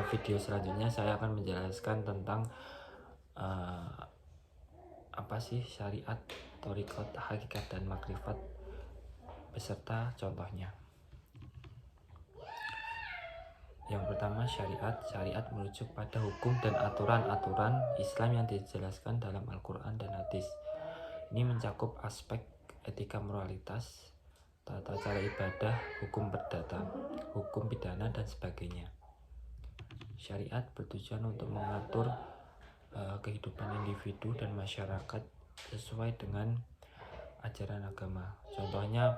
video selanjutnya saya akan menjelaskan tentang apa sih syariat, thariqat, hakikat, dan makrifat beserta contohnya. Yang pertama, syariat. Syariat merujuk pada hukum dan aturan-aturan Islam yang dijelaskan dalam Al-Quran dan Hadis. Ini mencakup aspek etika, moralitas, tata cara ibadah, hukum perdata, hukum pidana, dan sebagainya. Syariat bertujuan untuk mengatur kehidupan individu dan masyarakat sesuai dengan ajaran agama. Contohnya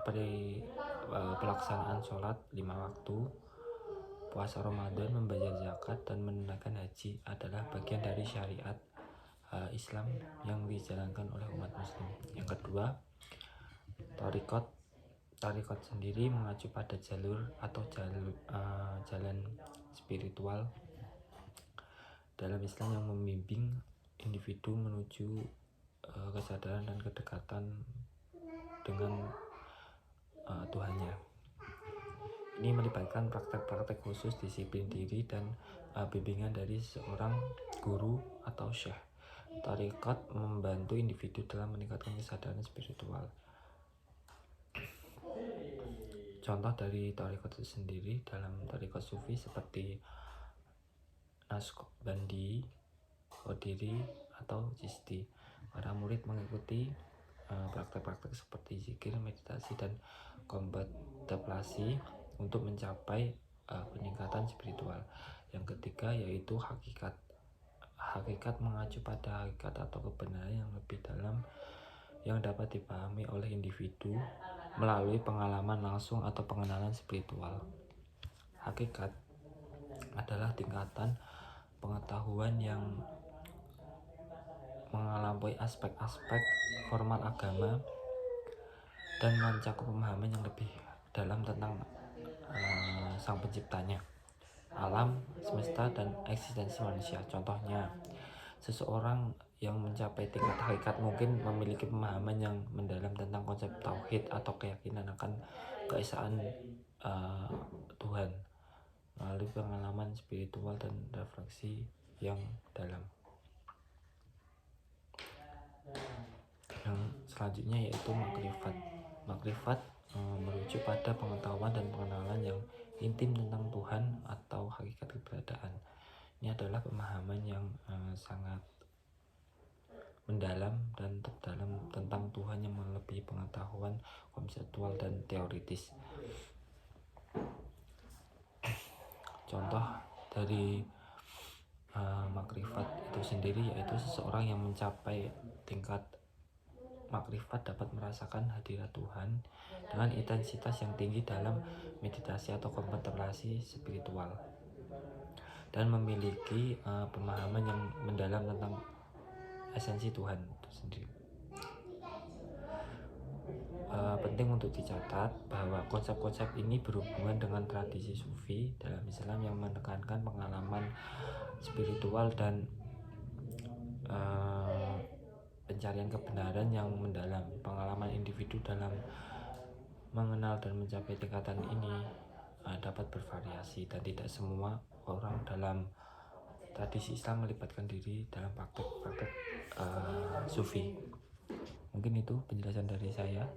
pelaksanaan sholat 5 waktu, puasa Ramadan, membayar zakat, dan menunaikan haji adalah bagian dari syariat Islam yang dijalankan oleh umat muslim. Yang kedua, thariqat. Thariqat sendiri mengacu pada jalur atau jalan spiritual dalam Islam yang membimbing individu menuju kesadaran dan kedekatan dengan Tuhannya. Ini melibatkan praktek-praktek khusus, disiplin diri, dan bimbingan dari seorang guru atau syekh. Thariqat membantu individu dalam meningkatkan kesadaran spiritual. Contoh dari thariqat itu sendiri dalam thariqat sufi seperti Naqsbandi, Qadiri, atau Chisti. Para murid mengikuti praktek-praktek seperti zikir, meditasi, dan kontemplasi untuk mencapai peningkatan spiritual. Yang ketiga yaitu hakikat. Hakikat mengacu pada hakikat atau kebenaran yang lebih dalam yang dapat dipahami oleh individu melalui pengalaman langsung atau pengenalan spiritual. Hakikat adalah tingkatan pengetahuan yang melampaui aspek-aspek formal agama dan mencakup pemahaman yang lebih dalam tentang sang penciptanya, alam semesta, dan eksistensi manusia. Contohnya, seseorang yang mencapai tingkat hakikat mungkin memiliki pemahaman yang mendalam tentang konsep tauhid atau keyakinan akan keesaan Tuhan melalui pengalaman spiritual dan refleksi yang dalam. Yang selanjutnya yaitu makrifat. Makrifat merujuk pada pengetahuan dan pengenalan yang intim tentang Tuhan atau hakikat keberadaan. Ini adalah pemahaman yang sangat mendalam dan terdalam tentang Tuhan yang melebihi pengetahuan konseptual dan teoritis. Contoh dari makrifat itu sendiri yaitu seseorang yang mencapai tingkat makrifat dapat merasakan hadirat Tuhan dengan intensitas yang tinggi dalam meditasi atau kontemplasi spiritual dan memiliki pemahaman yang mendalam tentang esensi Tuhan itu sendiri. Penting untuk dicatat bahwa konsep-konsep ini berhubungan dengan tradisi sufi dalam Islam yang menekankan pengalaman spiritual dan pencarian kebenaran yang mendalam. Pengalaman individu dalam mengenal dan mencapai tingkatan ini dapat bervariasi dan tidak semua orang dalam tradisi Islam melibatkan diri dalam praktek-praktek sufi. Mungkin itu penjelasan dari saya.